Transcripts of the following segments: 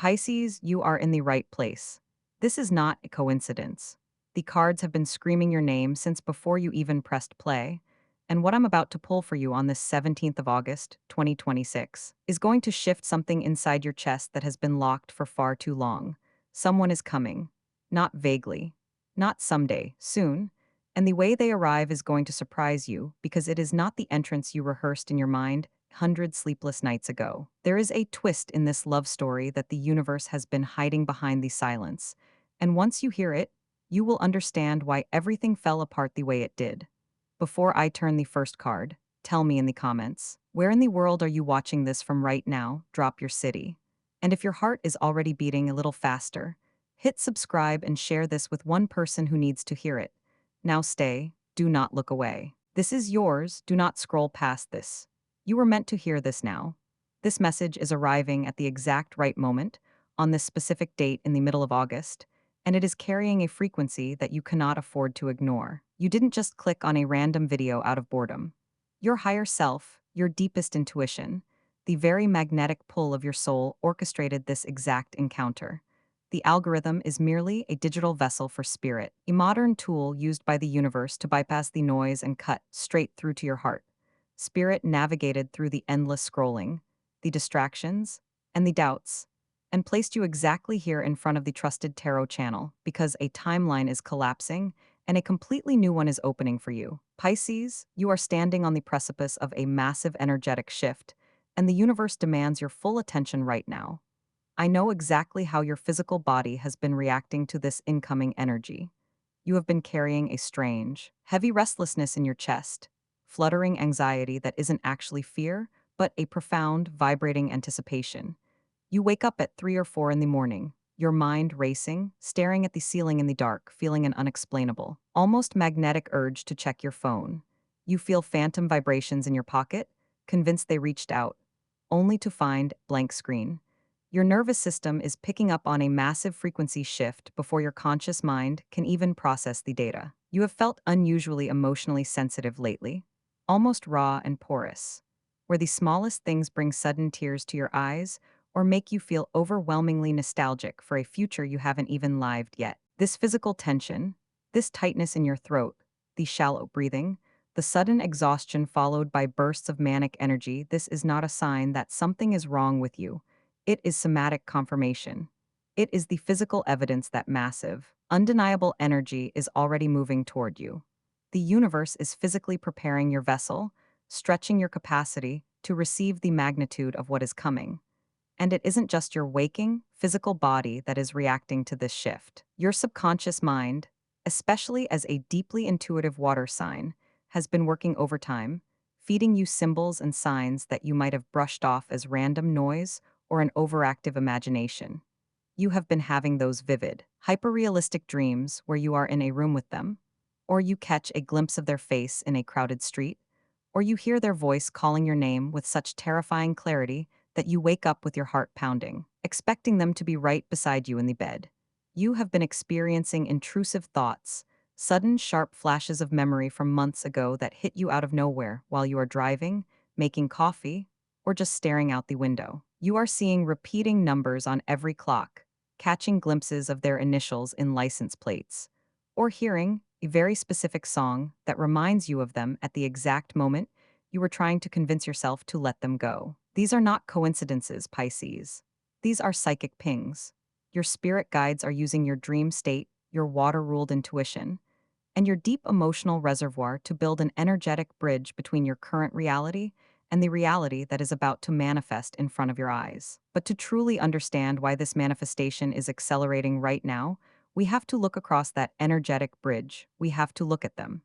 Pisces, you are in the right place. This is not a coincidence. The cards have been screaming your name since before you even pressed play, and what I'm about to pull for you on this 17th of August, 2026, is going to shift something inside your chest that has been locked for far too long. Someone is coming. Not vaguely. Not someday, soon. And the way they arrive is going to surprise you because it is not the entrance you rehearsed in your mind 100 sleepless nights ago. There is a twist in this love story that the universe has been hiding behind the silence, and once you hear it, you will understand why everything fell apart the way it did. Before I turn the first card, tell me in the comments, where in the world are you watching this from right now? Drop your city. And if your heart is already beating a little faster, hit subscribe and share this with one person who needs to hear it. Now stay, do not look away. This is yours, do not scroll past this. You were meant to hear this now. This message is arriving at the exact right moment, on this specific date in the middle of August, and it is carrying a frequency that you cannot afford to ignore. You didn't just click on a random video out of boredom. Your higher self, your deepest intuition, the very magnetic pull of your soul orchestrated this exact encounter. The algorithm is merely a digital vessel for spirit, a modern tool used by the universe to bypass the noise and cut straight through to your heart. Spirit navigated through the endless scrolling, the distractions, and the doubts, and placed you exactly here in front of the trusted tarot channel because a timeline is collapsing and a completely new one is opening for you. Pisces, you are standing on the precipice of a massive energetic shift, and the universe demands your full attention right now. I know exactly how your physical body has been reacting to this incoming energy. You have been carrying a strange, heavy restlessness in your chest, fluttering anxiety that isn't actually fear, but a profound, vibrating anticipation. You wake up at 3 or 4 in the morning, your mind racing, staring at the ceiling in the dark, feeling an unexplainable, almost magnetic urge to check your phone. You feel phantom vibrations in your pocket, convinced they reached out, only to find blank screen. Your nervous system is picking up on a massive frequency shift before your conscious mind can even process the data. You have felt unusually emotionally sensitive lately, almost raw and porous, where the smallest things bring sudden tears to your eyes or make you feel overwhelmingly nostalgic for a future you haven't even lived yet. This physical tension, this tightness in your throat, the shallow breathing, the sudden exhaustion followed by bursts of manic energy, this is not a sign that something is wrong with you. It is somatic confirmation. It is the physical evidence that massive, undeniable energy is already moving toward you. The universe is physically preparing your vessel, stretching your capacity to receive the magnitude of what is coming. And it isn't just your waking, physical body that is reacting to this shift. Your subconscious mind, especially as a deeply intuitive water sign, has been working overtime, feeding you symbols and signs that you might have brushed off as random noise or an overactive imagination. You have been having those vivid, hyperrealistic dreams where you are in a room with them, or you catch a glimpse of their face in a crowded street, or you hear their voice calling your name with such terrifying clarity that you wake up with your heart pounding, expecting them to be right beside you in the bed. You have been experiencing intrusive thoughts, sudden sharp flashes of memory from months ago that hit you out of nowhere while you are driving, making coffee, or just staring out the window. You are seeing repeating numbers on every clock, catching glimpses of their initials in license plates, or hearing a very specific song that reminds you of them at the exact moment you were trying to convince yourself to let them go. These are not coincidences, Pisces. These are psychic pings. Your spirit guides are using your dream state, your water-ruled intuition, and your deep emotional reservoir to build an energetic bridge between your current reality and the reality that is about to manifest in front of your eyes. But to truly understand why this manifestation is accelerating right now, we have to look across that energetic bridge. We have to look at them.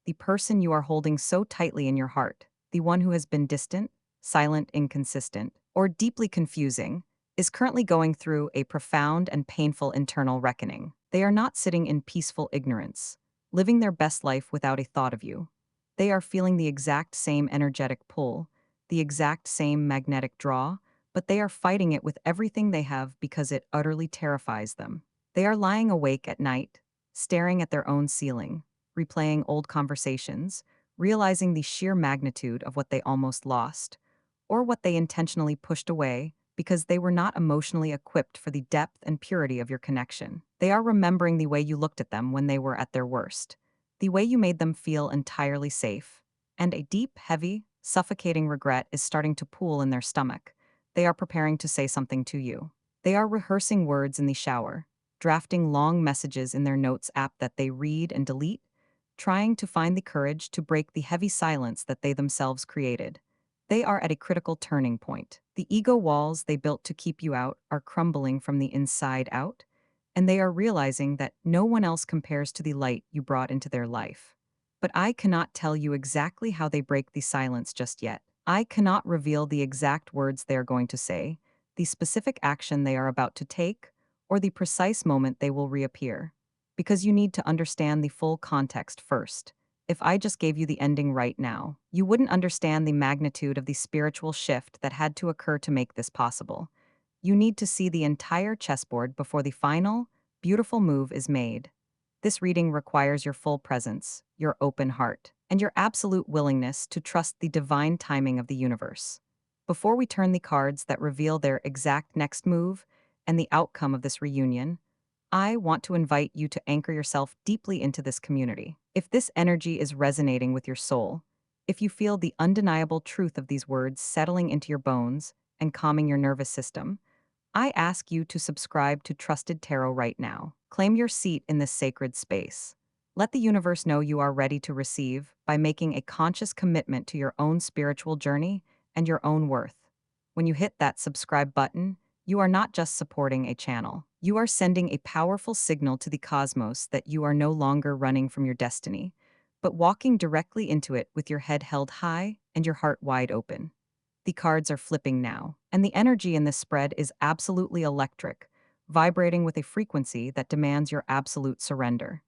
The person you are holding so tightly in your heart, the one who has been distant, silent, inconsistent, or deeply confusing, is currently going through a profound and painful internal reckoning. They are not sitting in peaceful ignorance, living their best life without a thought of you. They are feeling the exact same energetic pull, the exact same magnetic draw, but they are fighting it with everything they have because it utterly terrifies them. They are lying awake at night, staring at their own ceiling, replaying old conversations, realizing the sheer magnitude of what they almost lost, or what they intentionally pushed away because they were not emotionally equipped for the depth and purity of your connection. They are remembering the way you looked at them when they were at their worst, the way you made them feel entirely safe, and a deep, heavy, suffocating regret is starting to pool in their stomach. They are preparing to say something to you. They are rehearsing words in the shower, drafting long messages in their notes app that they read and delete, trying to find the courage to break the heavy silence that they themselves created. They are at a critical turning point. The ego walls they built to keep you out are crumbling from the inside out, and they are realizing that no one else compares to the light you brought into their life. But I cannot tell you exactly how they break the silence just yet. I cannot reveal the exact words they are going to say, the specific action they are about to take, or the precise moment they will reappear. Because you need to understand the full context first. If I just gave you the ending right now, you wouldn't understand the magnitude of the spiritual shift that had to occur to make this possible. You need to see the entire chessboard before the final, beautiful move is made. This reading requires your full presence, your open heart, and your absolute willingness to trust the divine timing of the universe. Before we turn the cards that reveal their exact next move and the outcome of this reunion, I want to invite you to anchor yourself deeply into this community. If this energy is resonating with your soul, if you feel the undeniable truth of these words settling into your bones and calming your nervous system, I ask you to subscribe to Trusted Tarot right now. Claim your seat in this sacred space. Let the universe know you are ready to receive by making a conscious commitment to your own spiritual journey and your own worth. When you hit that subscribe button, you are not just supporting a channel. You are sending a powerful signal to the cosmos that you are no longer running from your destiny, but walking directly into it with your head held high and your heart wide open. The cards are flipping now, and the energy in this spread is absolutely electric, vibrating with a frequency that demands your absolute surrender.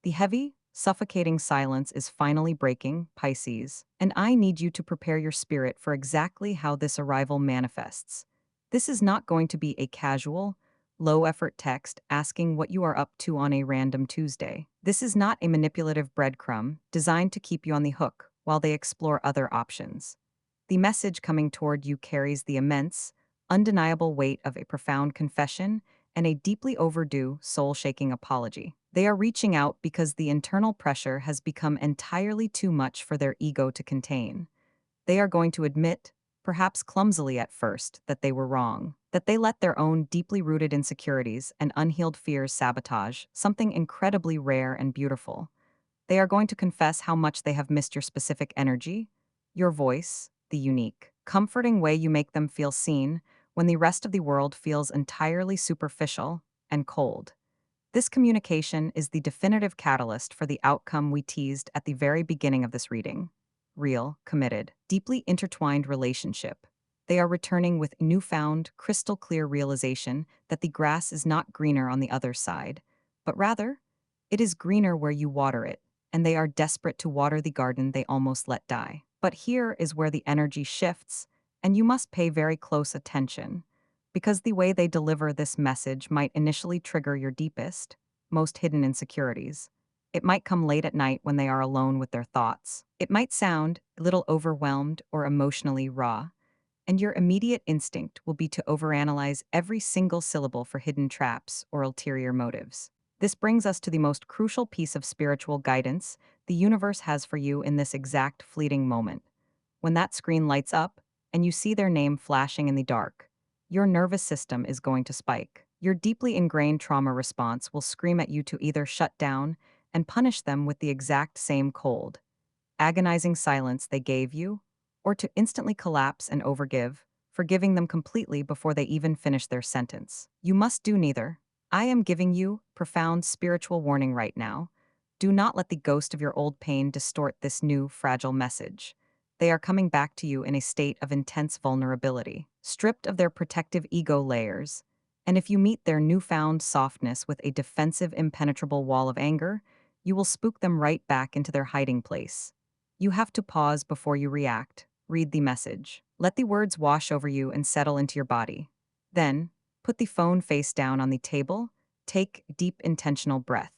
The heavy, suffocating silence is finally breaking, Pisces, and I need you to prepare your spirit for exactly how this arrival manifests. This is not going to be a casual, low-effort text asking what you are up to on a random Tuesday. This is not a manipulative breadcrumb designed to keep you on the hook while they explore other options. The message coming toward you carries the immense, undeniable weight of a profound confession and a deeply overdue, soul-shaking apology. They are reaching out because the internal pressure has become entirely too much for their ego to contain. They are going to admit, perhaps clumsily at first, that they were wrong, that they let their own deeply rooted insecurities and unhealed fears sabotage something incredibly rare and beautiful. They are going to confess how much they have missed your specific energy, your voice, the unique, comforting way you make them feel seen when the rest of the world feels entirely superficial and cold. This communication is the definitive catalyst for the outcome we teased at the very beginning of this reading. Real, committed, deeply intertwined relationship. They are returning with newfound, crystal clear realization that the grass is not greener on the other side, but rather, it is greener where you water it, and they are desperate to water the garden they almost let die. But here is where the energy shifts, and you must pay very close attention, because the way they deliver this message might initially trigger your deepest, most hidden insecurities. It might come late at night when they are alone with their thoughts. It might sound a little overwhelmed or emotionally raw, and your immediate instinct will be to overanalyze every single syllable for hidden traps or ulterior motives. This brings us to the most crucial piece of spiritual guidance the universe has for you in this exact fleeting moment. When that screen lights up and you see their name flashing in the dark, your nervous system is going to spike. Your deeply ingrained trauma response will scream at you to either shut down and punish them with the exact same cold, agonizing silence they gave you, or to instantly collapse and overgive, forgiving them completely before they even finish their sentence. You must do neither. I am giving you profound spiritual warning right now. Do not let the ghost of your old pain distort this new, fragile message. They are coming back to you in a state of intense vulnerability, stripped of their protective ego layers. And if you meet their newfound softness with a defensive, impenetrable wall of anger, you will spook them right back into their hiding place. You have to pause before you react. Read the message. Let the words wash over you and settle into your body. Then, put the phone face down on the table. Take a deep, intentional breath.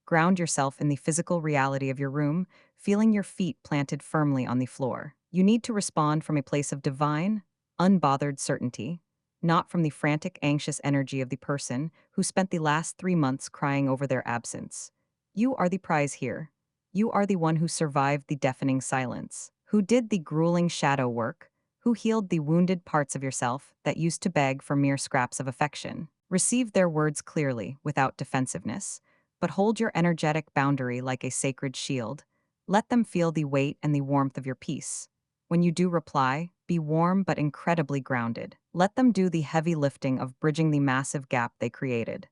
Ground yourself in the physical reality of your room, feeling your feet planted firmly on the floor. You need to respond from a place of divine, unbothered certainty, not from the frantic, anxious energy of the person who spent the last 3 months crying over their absence. You are the prize here. You are the one who survived the deafening silence, who did the grueling shadow work, who healed the wounded parts of yourself that used to beg for mere scraps of affection. Receive their words clearly, without defensiveness, but hold your energetic boundary like a sacred shield. Let them feel the weight and the warmth of your peace. When you do reply, be warm but incredibly grounded. Let them do the heavy lifting of bridging the massive gap they created.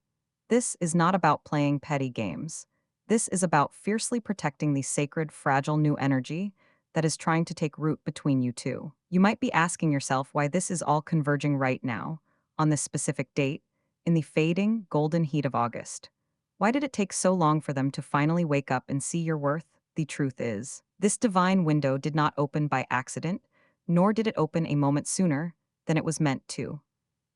This is not about playing petty games. This is about fiercely protecting the sacred, fragile new energy that is trying to take root between you two. You might be asking yourself why this is all converging right now, on this specific date, in the fading, golden heat of August. Why did it take so long for them to finally wake up and see your worth? The truth is, this divine window did not open by accident, nor did it open a moment sooner than it was meant to.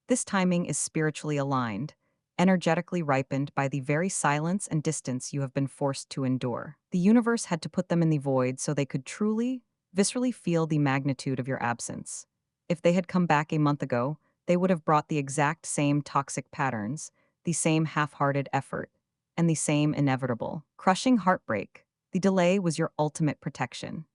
This timing is spiritually aligned, energetically ripened by the very silence and distance you have been forced to endure. The universe had to put them in the void so they could truly, viscerally feel the magnitude of your absence. If they had come back a month ago, they would have brought the exact same toxic patterns, the same half-hearted effort, and the same inevitable, crushing heartbreak. The delay was your ultimate protection.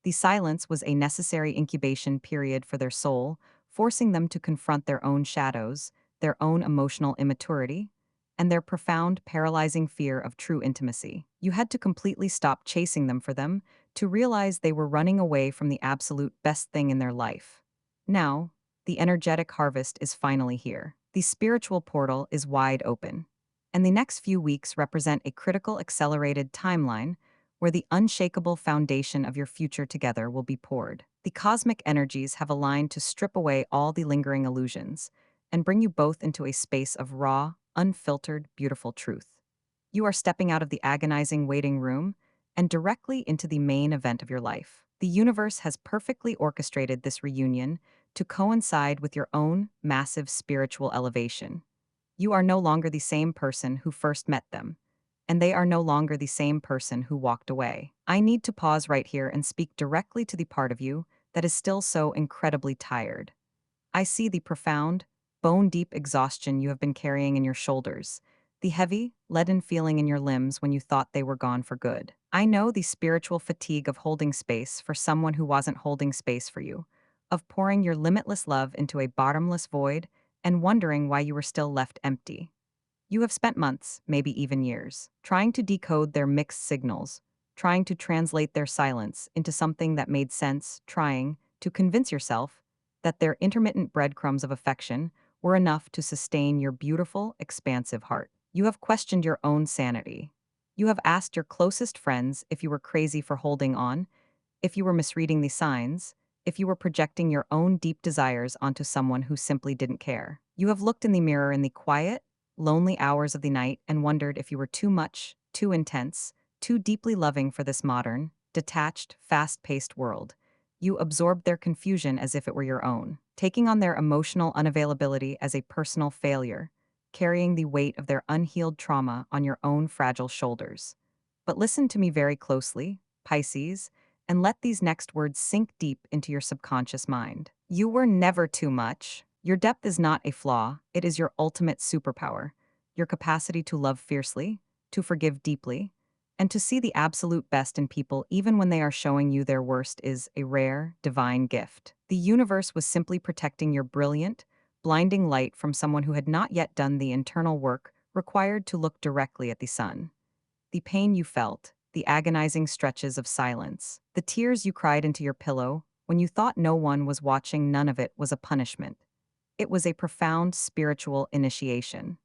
The silence was a necessary incubation period for their soul, forcing them to confront their own shadows, their own emotional immaturity, and their profound, paralyzing fear of true intimacy. You had to completely stop chasing them for them to realize they were running away from the absolute best thing in their life. Now, the energetic harvest is finally here. The spiritual portal is wide open. And the next few weeks represent a critical accelerated timeline where the unshakable foundation of your future together will be poured. The cosmic energies have aligned to strip away all the lingering illusions and bring you both into a space of raw, unfiltered, beautiful truth. You are stepping out of the agonizing waiting room and directly into the main event of your life. The universe has perfectly orchestrated this reunion to coincide with your own massive spiritual elevation. You are no longer the same person who first met them, and they are no longer the same person who walked away. I need to pause right here and speak directly to the part of you that is still so incredibly tired. I see the profound, bone-deep exhaustion you have been carrying in your shoulders, the heavy, leaden feeling in your limbs when you thought they were gone for good. I know the spiritual fatigue of holding space for someone who wasn't holding space for you, of pouring your limitless love into a bottomless void and wondering why you were still left empty. You have spent months, maybe even years, trying to decode their mixed signals, trying to translate their silence into something that made sense, trying to convince yourself that their intermittent breadcrumbs of affection were enough to sustain your beautiful, expansive heart. You have questioned your own sanity. You have asked your closest friends if you were crazy for holding on, if you were misreading the signs, if you were projecting your own deep desires onto someone who simply didn't care. You have looked in the mirror in the quiet, lonely hours of the night and wondered if you were too much, too intense, too deeply loving for this modern, detached, fast-paced world. You absorbed their confusion as if it were your own, taking on their emotional unavailability as a personal failure, carrying the weight of their unhealed trauma on your own fragile shoulders. But listen to me very closely, Pisces, and let these next words sink deep into your subconscious mind. You were never too much. Your depth is not a flaw, it is your ultimate superpower. Your capacity to love fiercely, to forgive deeply, and to see the absolute best in people even when they are showing you their worst is a rare, divine gift. The universe was simply protecting your brilliant, blinding light from someone who had not yet done the internal work required to look directly at the sun. The pain you felt, the agonizing stretches of silence, the tears you cried into your pillow when you thought no one was watching, none of it was a punishment. It was a profound spiritual initiation.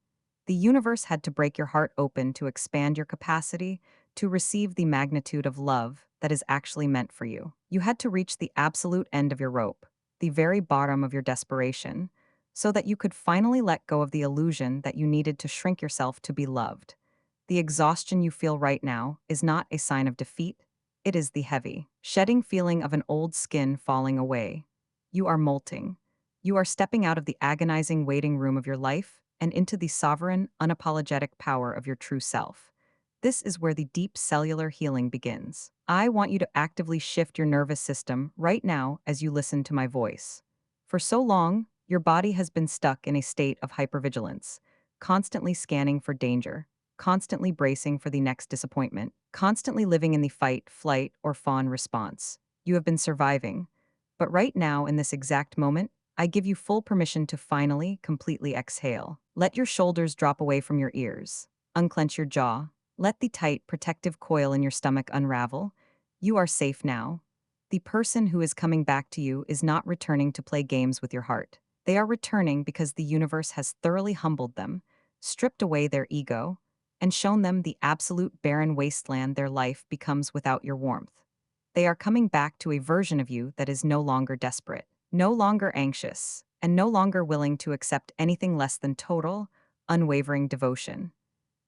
The universe had to break your heart open to expand your capacity to receive the magnitude of love that is actually meant for you. You had to reach the absolute end of your rope, the very bottom of your desperation, so that you could finally let go of the illusion that you needed to shrink yourself to be loved. The exhaustion you feel right now is not a sign of defeat, it is the heavy, shedding feeling of an old skin falling away. You are molting. You are stepping out of the agonizing waiting room of your life and into the sovereign, unapologetic power of your true self. This is where the deep cellular healing begins. I want you to actively shift your nervous system right now as you listen to my voice. For so long, Your body has been stuck in a state of hypervigilance, constantly scanning for danger, constantly bracing for the next disappointment, constantly living in the fight, flight, or fawn response. You have been surviving. But right now, in this exact moment, I give you full permission to finally, completely exhale. Let your shoulders drop away from your ears. Unclench your jaw. Let the tight, protective coil in your stomach unravel. You are safe now. The person who is coming back to you is not returning to play games with your heart. They are returning because the universe has thoroughly humbled them, stripped away their ego, and shown them the absolute barren wasteland their life becomes without your warmth. They are coming back to a version of you that is no longer desperate, no longer anxious, and no longer willing to accept anything less than total, unwavering devotion.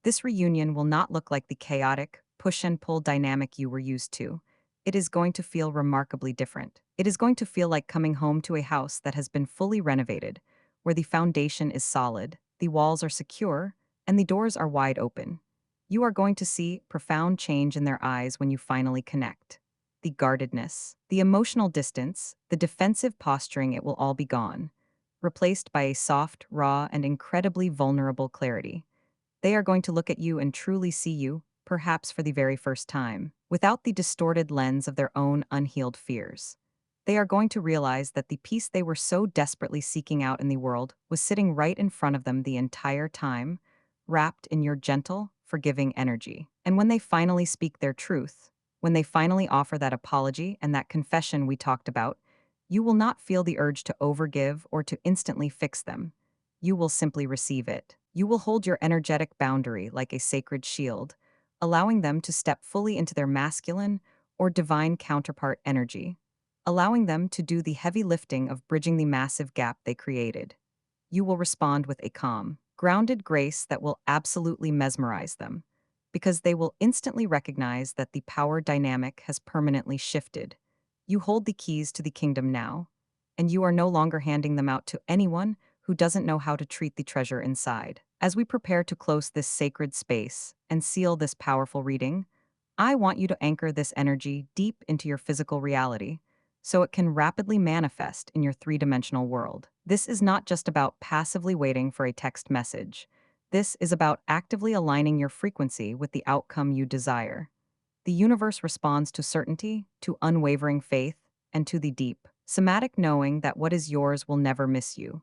This reunion will not look like the chaotic, push and pull dynamic you were used to. It is going to feel remarkably different. It is going to feel like coming home to a house that has been fully renovated, where the foundation is solid, the walls are secure, and the doors are wide open. You are going to see profound change in their eyes when you finally connect. The guardedness, the emotional distance, the defensive posturing, it will all be gone, replaced by a soft, raw, and incredibly vulnerable clarity. They are going to look at you and truly see you, perhaps for the very first time, without the distorted lens of their own unhealed fears. They are going to realize that the peace they were so desperately seeking out in the world was sitting right in front of them the entire time, wrapped in your gentle, forgiving energy. And when they finally speak their truth, when they finally offer that apology and that confession we talked about, you will not feel the urge to overgive or to instantly fix them. You will simply receive it. You will hold your energetic boundary like a sacred shield, allowing them to step fully into their masculine or divine counterpart energy, allowing them to do the heavy lifting of bridging the massive gap they created. You will respond with a calm, grounded grace that will absolutely mesmerize them, because they will instantly recognize that the power dynamic has permanently shifted. You hold the keys to the kingdom now, and you are no longer handing them out to anyone who doesn't know how to treat the treasure inside. As we prepare to close this sacred space and seal this powerful reading, I want you to anchor this energy deep into your physical reality so it can rapidly manifest in your three-dimensional world. This is not just about passively waiting for a text message. This is about actively aligning your frequency with the outcome you desire. The universe responds to certainty, to unwavering faith, and to the deep, somatic knowing that what is yours will never miss you.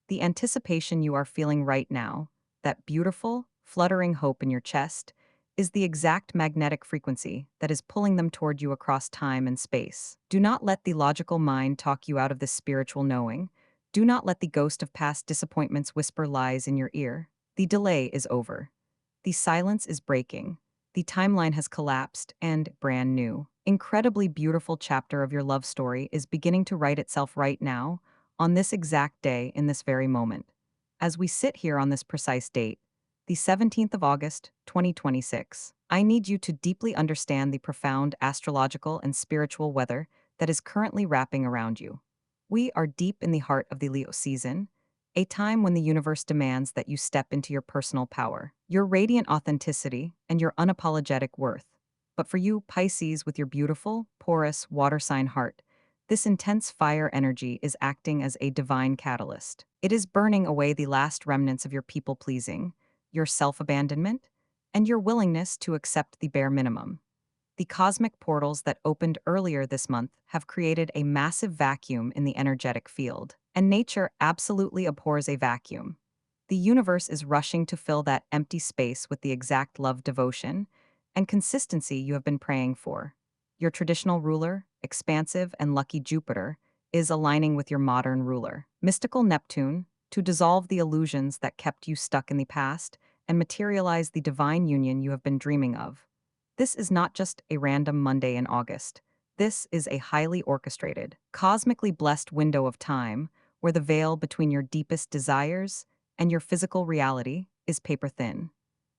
The anticipation you are feeling right now, that beautiful, fluttering hope in your chest, is the exact magnetic frequency that is pulling them toward you across time and space. Do not let the logical mind talk you out of this spiritual knowing. Do not let the ghost of past disappointments whisper lies in your ear. The delay is over. The silence is breaking. The timeline has collapsed and brand new. Incredibly beautiful chapter of your love story is beginning to write itself right now, on this exact day, in this very moment. As we sit here on this precise date, the 17th of August, 2026, I need you to deeply understand the profound astrological and spiritual weather that is currently wrapping around you. We are deep in the heart of the Leo season, a time when the universe demands that you step into your personal power, your radiant authenticity, and your unapologetic worth. But for you, Pisces, with your beautiful, porous, water sign heart, this intense fire energy is acting as a divine catalyst. It is burning away the last remnants of your people-pleasing, your self-abandonment, and your willingness to accept the bare minimum. The cosmic portals that opened earlier this month have created a massive vacuum in the energetic field, and nature absolutely abhors a vacuum. The universe is rushing to fill that empty space with the exact love, devotion, and consistency you have been praying for. Your traditional ruler, expansive and lucky Jupiter, is aligning with your modern ruler, mystical Neptune, to dissolve the illusions that kept you stuck in the past and materialize the divine union you have been dreaming of. This is not just a random Monday in August. This is a highly orchestrated, cosmically blessed window of time where the veil between your deepest desires and your physical reality is paper thin.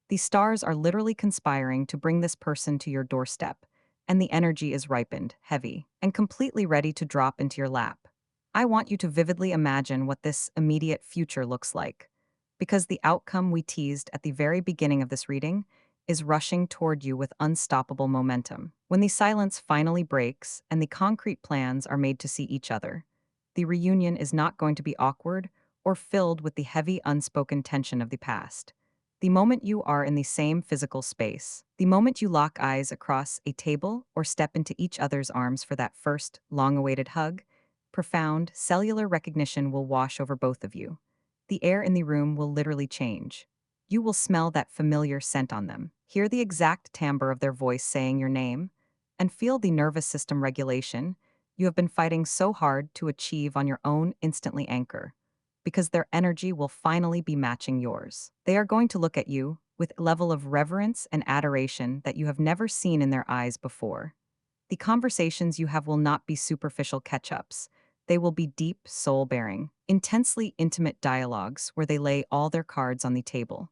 The stars are literally conspiring to bring this person to your doorstep, and the energy is ripened, heavy, and completely ready to drop into your lap. I want you to vividly imagine what this immediate future looks like, because the outcome we teased at the very beginning of this reading is rushing toward you with unstoppable momentum. When the silence finally breaks and the concrete plans are made to see each other, The reunion is not going to be awkward or filled with the heavy unspoken tension of the past. The moment you are in the same physical space, the moment you lock eyes across a table or step into each other's arms for that first, long-awaited hug, profound, cellular recognition will wash over both of you. The air in the room will literally change. You will smell that familiar scent on them, hear the exact timbre of their voice saying your name, and feel the nervous system regulation you have been fighting so hard to achieve on your own instantly anchor, because their energy will finally be matching yours. They are going to look at you with a level of reverence and adoration that you have never seen in their eyes before. The conversations you have will not be superficial catch-ups. They will be deep, soul-bearing, intensely intimate dialogues where they lay all their cards on the table.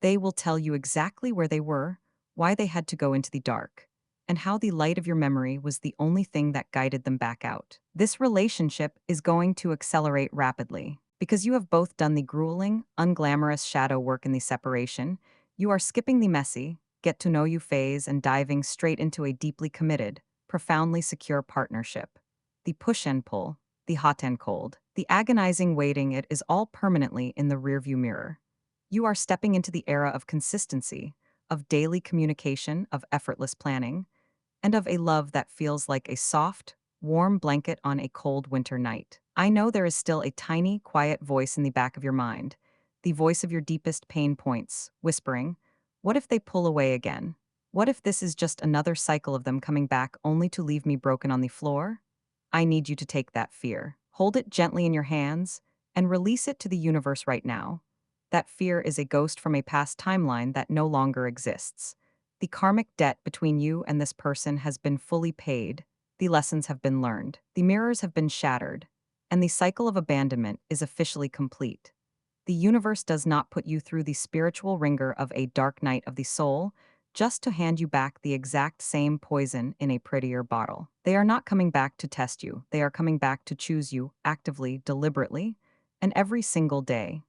They will tell you exactly where they were, why they had to go into the dark, and how the light of your memory was the only thing that guided them back out. This relationship is going to accelerate rapidly. Because you have both done the grueling, unglamorous shadow work in the separation, you are skipping the messy, get to know you phase and diving straight into a deeply committed, profoundly secure partnership. The push and pull, the hot and cold, the agonizing waiting, it is all permanently in the rearview mirror. You are stepping into the era of consistency, of daily communication, of effortless planning, and of a love that feels like a soft, warm blanket on a cold winter night. I know there is still a tiny, quiet voice in the back of your mind, the voice of your deepest pain points, whispering, "What if they pull away again? What if this is just another cycle of them coming back only to leave me broken on the floor?" I need you to take that fear, hold it gently in your hands, and release it to the universe right now. That fear is a ghost from a past timeline that no longer exists. The karmic debt between you and this person has been fully paid, the lessons have been learned, the mirrors have been shattered, and the cycle of abandonment is officially complete. The universe does not put you through the spiritual ringer of a dark night of the soul just to hand you back the exact same poison in a prettier bottle. They are not coming back to test you, they are coming back to choose you actively, deliberately, and every single day.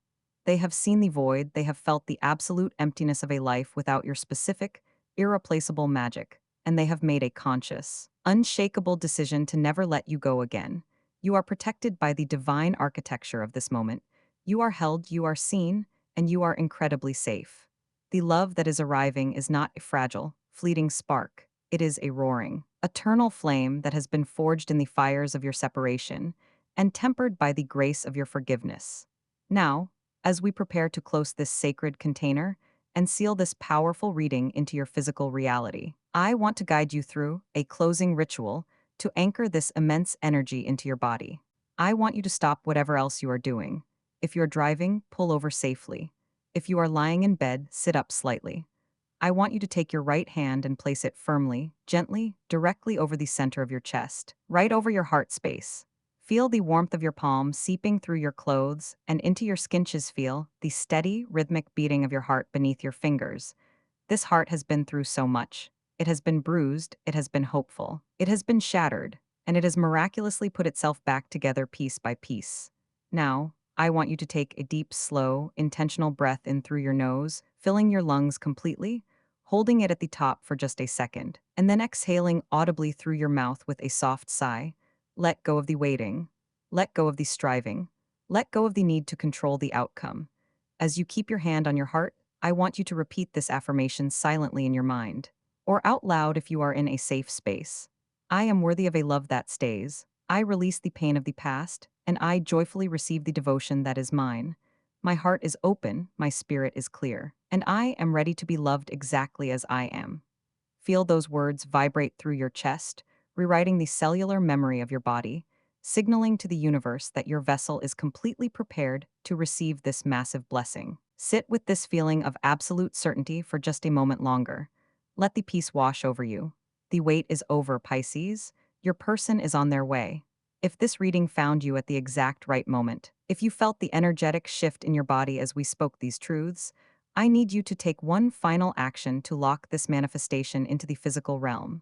They have seen the void, they have felt the absolute emptiness of a life without your specific, irreplaceable magic, and they have made a conscious, unshakable decision to never let you go again. You are protected by the divine architecture of this moment. You are held, you are seen, and you are incredibly safe. The love that is arriving is not a fragile, fleeting spark. It is a roaring, eternal flame that has been forged in the fires of your separation and tempered by the grace of your forgiveness. Now, as we prepare to close this sacred container and seal this powerful reading into your physical reality, I want to guide you through a closing ritual to anchor this immense energy into your body. I want you to stop whatever else you are doing. If you're driving, pull over safely. If you are lying in bed, sit up slightly. I want you to take your right hand and place it firmly, gently, directly over the center of your chest, right over your heart space. Feel the warmth of your palm seeping through your clothes and into your skinches. Feel the steady, rhythmic beating of your heart beneath your fingers. This heart has been through so much. It has been bruised, it has been hopeful, it has been shattered, and it has miraculously put itself back together piece by piece. Now, I want you to take a deep, slow, intentional breath in through your nose, filling your lungs completely, holding it at the top for just a second, and then exhaling audibly through your mouth with a soft sigh. Let go of the waiting. Let go of the striving. Let go of the need to control the outcome. As you keep your hand on your heart, I want you to repeat this affirmation silently in your mind, or out loud if you are in a safe space. I am worthy of a love that stays. I release the pain of the past, and I joyfully receive the devotion that is mine. My heart is open, my spirit is clear, and I am ready to be loved exactly as I am. Feel those words vibrate through your chest, rewriting the cellular memory of your body, signaling to the universe that your vessel is completely prepared to receive this massive blessing. Sit with this feeling of absolute certainty for just a moment longer. Let the peace wash over you. The wait is over, Pisces. Your person is on their way. If this reading found you at the exact right moment, if you felt the energetic shift in your body as we spoke these truths, I need you to take one final action to lock this manifestation into the physical realm.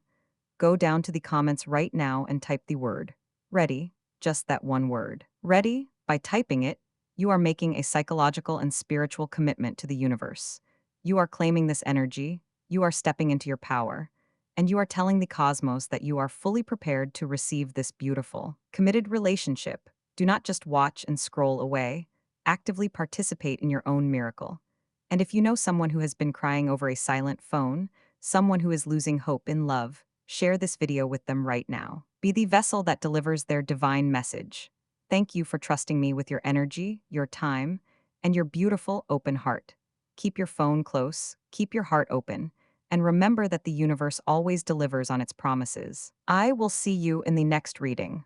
Go down to the comments right now and type the word ready, just that one word. Ready? By typing it, you are making a psychological and spiritual commitment to the universe. You are claiming this energy, you are stepping into your power, and you are telling the cosmos that you are fully prepared to receive this beautiful, committed relationship. Do not just watch and scroll away. Actively participate in your own miracle. And if you know someone who has been crying over a silent phone, someone who is losing hope in love, share this video with them right now. Be the vessel that delivers their divine message. Thank you for trusting me with your energy, your time, and your beautiful open heart. Keep your phone close, keep your heart open, and remember that the universe always delivers on its promises. I will see you in the next reading.